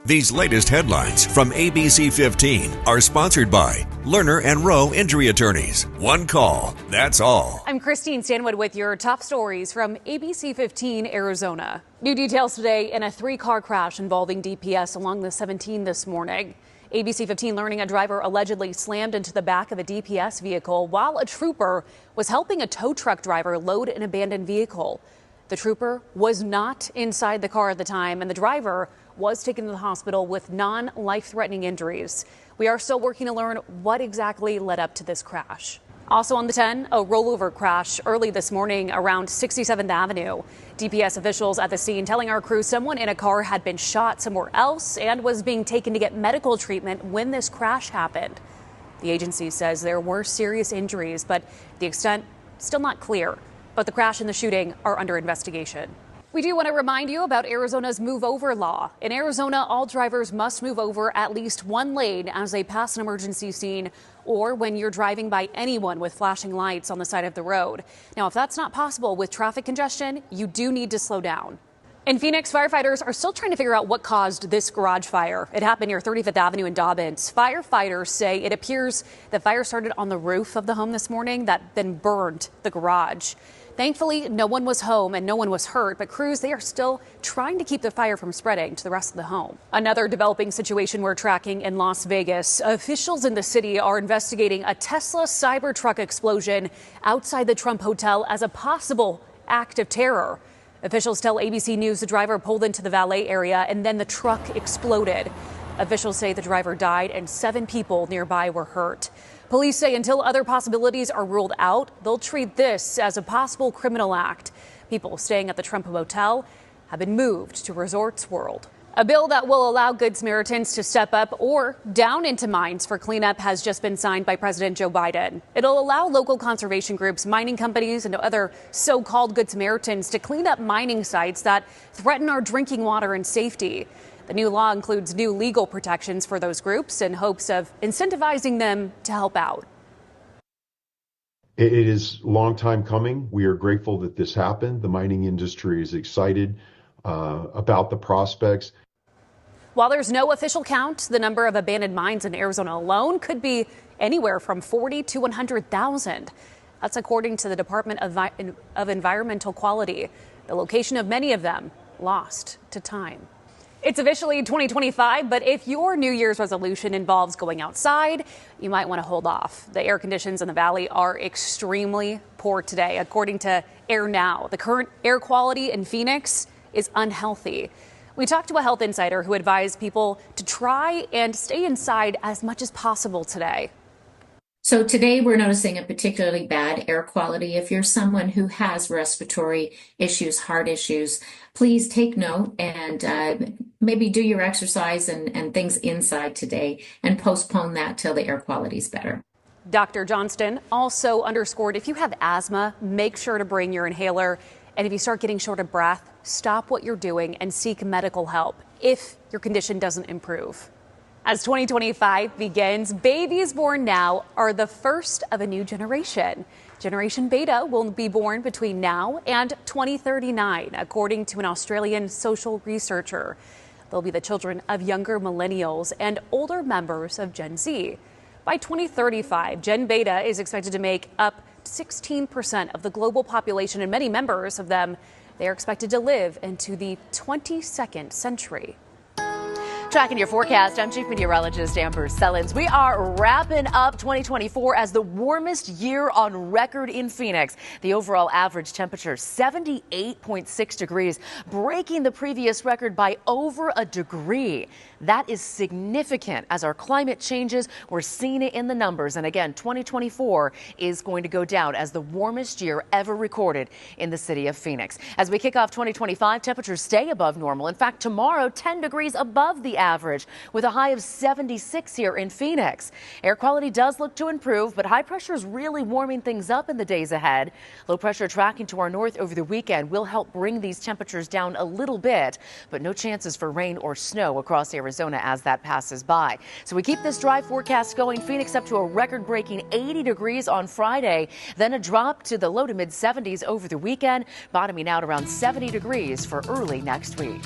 These latest headlines from ABC15 are sponsored by Lerner and Rowe Injury Attorneys. One call, that's all. I'm Christine Stanwood with your top stories from ABC15 Arizona. New details today in a three-car crash involving DPS along the 17 this morning. ABC15 learning a driver allegedly slammed into the back of a DPS vehicle while a trooper was helping a tow truck driver load an abandoned vehicle. The trooper was not inside the car at the time, and the driver was taken to the hospital with non-life-threatening injuries. We are still working to learn what exactly led up to this crash. Also on the 10, a rollover crash early this morning around 67th Avenue. DPS officials at the scene telling our crew someone in a car had been shot somewhere else and was being taken to get medical treatment when this crash happened. The agency says there were serious injuries, but the extent still not clear. But the crash and the shooting are under investigation. We do want to remind you about Arizona's move over law. In Arizona, all drivers must move over at least one lane as they pass an emergency scene or when you're driving by anyone with flashing lights on the side of the road. Now, if that's not possible with traffic congestion, you do need to slow down. In Phoenix, firefighters are still trying to figure out what caused this garage fire. It happened near 35th Avenue in Dobbins. Firefighters say it appears the fire started on the roof of the home this morning that then burned the garage. Thankfully, no one was home and no one was hurt, but crews, they are still trying to keep the fire from spreading to the rest of the home. Another developing situation we're tracking in Las Vegas. Officials in the city are investigating a Tesla Cybertruck explosion outside the Trump Hotel as a possible act of terror. Officials tell ABC News the driver pulled into the valet area and then the truck exploded. Officials say the driver died and 7 people nearby were hurt. Police say until other possibilities are ruled out, they'll treat this as a possible criminal act. People staying at the Trump Hotel have been moved to Resorts World. A bill that will allow Good Samaritans to step up or down into mines for cleanup has just been signed by President Joe Biden. It'll allow local conservation groups, mining companies, and other so-called Good Samaritans to clean up mining sites that threaten our drinking water and safety. The new law includes new legal protections for those groups in hopes of incentivizing them to help out. It is a long time coming. We are grateful that this happened. The mining industry is excited about the prospects. While there's no official count, the number of abandoned mines in Arizona alone could be anywhere from 40 to 100,000. That's according to the Department of Environmental Quality. The location of many of them lost to time. It's officially 2025, but if your New Year's resolution involves going outside, you might want to hold off. The air conditions in the valley are extremely poor today. According to Air Now, the current air quality in Phoenix is unhealthy. We talked to a health insider who advised people to try and stay inside as much as possible today. So today we're noticing a particularly bad air quality. If you're someone who has respiratory issues, heart issues, please take note and maybe do your exercise and things inside today and postpone that till the air quality is better. Dr. Johnston also underscored if you have asthma, make sure to bring your inhaler. And if you start getting short of breath, stop what you're doing and seek medical help if your condition doesn't improve. As 2025 begins, babies born now are the first of a new generation. Generation Beta will be born between now and 2039, according to an Australian social researcher. They'll be the children of younger millennials and older members of Gen Z. By 2035, Gen Beta is expected to make up 16% of the global population, and many members of them, they are expected to live into the 22nd century. Tracking your forecast, I'm Chief Meteorologist Amber Sellens. We are wrapping up 2024 as the warmest year on record in Phoenix. The overall average temperature, 78.6 degrees, breaking the previous record by over a degree. That is significant as our climate changes. We're seeing it in the numbers. And again, 2024 is going to go down as the warmest year ever recorded in the city of Phoenix. As we kick off 2025, temperatures stay above normal. In fact, tomorrow, 10 degrees above the average with a high of 76 here in Phoenix. Air quality does look to improve, but high pressure is really warming things up in the days ahead. Low pressure tracking to our north over the weekend will help bring these temperatures down a little bit, but no chances for rain or snow across Arizona as that passes by. So we keep this dry forecast going. Phoenix up to a record-breaking 80 degrees on Friday, then a drop to the low to mid 70s over the weekend, bottoming out around 70 degrees for early next week.